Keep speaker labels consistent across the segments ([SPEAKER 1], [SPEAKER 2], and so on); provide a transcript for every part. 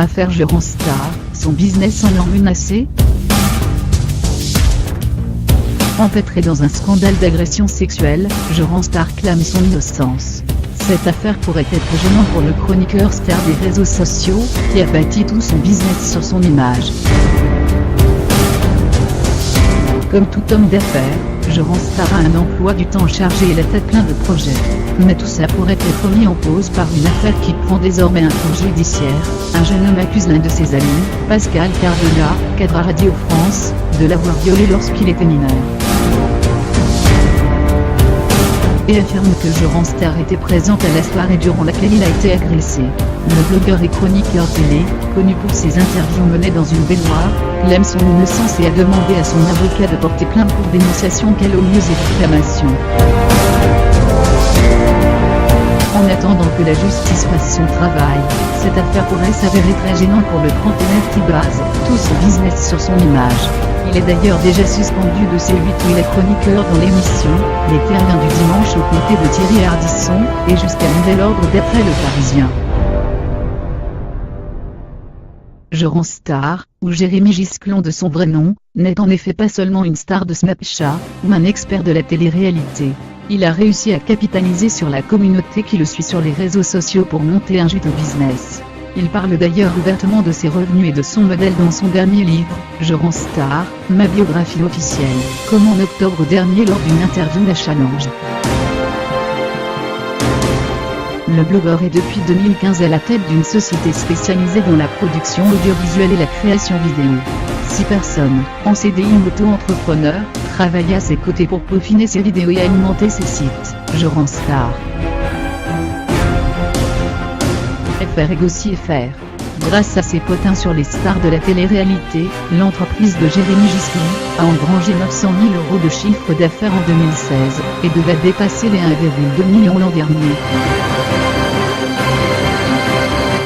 [SPEAKER 1] Affaire Jérôme Star, son business en or menacé. Empêtré dans un scandale d'agression sexuelle, Jérôme Star clame son innocence. Cette affaire pourrait être gênante pour le chroniqueur star des réseaux sociaux, qui a bâti tout son business sur son image. Comme tout homme d'affaires, Jérôme Star a un emploi du temps chargé et la tête pleine de projets. Mais tout ça pourrait être mis en pause par une affaire qui prend désormais un cours judiciaire. Un jeune homme accuse l'un de ses amis, Pascal Cardona, cadre à Radio France, de l'avoir violé lorsqu'il était mineur. Et affirme que Jérôme Star était présente à la soirée durant laquelle il a été agressé. Le blogueur et chroniqueur télé, connu pour ses interviews menées dans une baignoire, clame son innocence et a demandé à son avocat de porter plainte pour dénonciation calomnieuse et diffamation. En attendant que la justice fasse son travail, cette affaire pourrait s'avérer très gênante pour le trentenaire qui base tout son business sur son image. Il est d'ailleurs déjà suspendu de C8 où il est chroniqueur dans l'émission Les Terriens du dimanche aux côtés de Thierry Ardisson, et jusqu'à nouvel ordre d'après Le Parisien. Jérôme Star, ou Jérémy Gisclon de son vrai nom, n'est en effet pas seulement une star de Snapchat, ou un expert de la télé-réalité. Il a réussi à capitaliser sur la communauté qui le suit sur les réseaux sociaux pour monter un judo business. Il parle d'ailleurs ouvertement de ses revenus et de son modèle dans son dernier livre, Jérôme Star, ma biographie officielle, comme en octobre dernier lors d'une interview à Challenge. Le blogueur est depuis 2015 à la tête d'une société spécialisée dans la production audiovisuelle et la création vidéo. 6 personnes, en CDI ou auto-entrepreneur, travaillent à ses côtés pour peaufiner ses vidéos et alimenter ses sites, Jérôme Star. FR égossi FR. Grâce à ses potins sur les stars de la télé-réalité, l'entreprise de Jérémy Gisclon a engrangé 900 000 € de chiffre d'affaires en 2016, et devait dépasser les 1,2 million l'an dernier.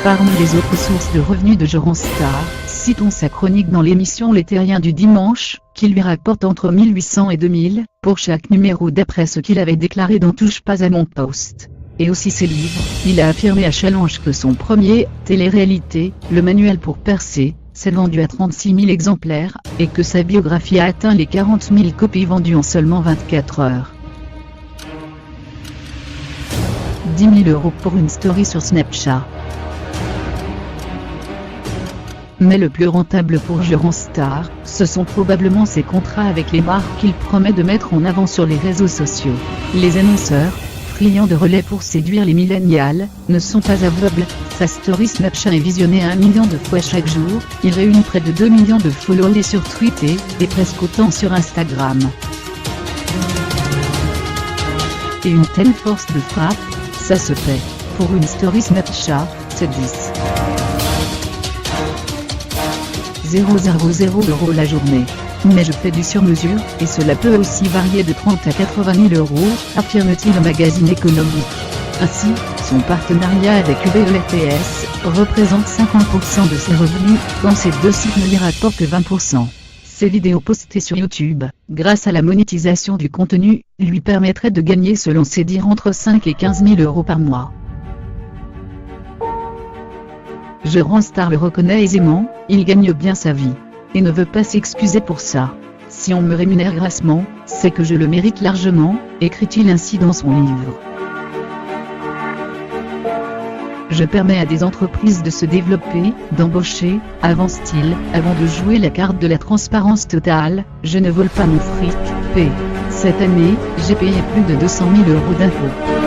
[SPEAKER 1] Parmi les autres sources de revenus de Jérôme Star, citons sa chronique dans l'émission Les Terriens du dimanche, qui lui rapporte entre 1800 et 2000, pour chaque numéro d'après ce qu'il avait déclaré dans Touche pas à mon poste. Et aussi ses livres. Il a affirmé à Challenge que son premier, télé-réalité, le manuel pour percer, s'est vendu à 36 000 exemplaires, et que sa biographie a atteint les 40 000 copies vendues en seulement 24 heures. 10 000 € pour une story sur Snapchat. Mais le plus rentable pour Jérôme Star, ce sont probablement ses contrats avec les marques qu'il promet de mettre en avant sur les réseaux sociaux. Les annonceurs, friands de relais pour séduire les millénials, ne sont pas aveugles. Sa story Snapchat est visionnée 1 million de fois chaque jour, il réunit près de 2 millions de followers sur Twitter, et presque autant sur Instagram. Et une telle force de frappe, ça se fait. Pour une story Snapchat, c'est 0,00 € la journée. Mais je fais du sur-mesure, et cela peut aussi varier de 30 à 80 000 €, affirme-t-il au magazine économique. Ainsi, son partenariat avec UBETS représente 50% de ses revenus, quand ces deux sites ne lui rapportent que 20%. Ses vidéos postées sur YouTube, grâce à la monétisation du contenu, lui permettraient de gagner selon ses dires entre 5 et 15 000 € par mois. Jérôme Star le reconnaît aisément, il gagne bien sa vie. Et ne veut pas s'excuser pour ça. Si on me rémunère grassement, c'est que je le mérite largement, écrit-il ainsi dans son livre. Je permets à des entreprises de se développer, d'embaucher, avance-t-il, avant de jouer la carte de la transparence totale, je ne vole pas mon fric, P. Cette année, j'ai payé plus de 200 000 € d'impôts.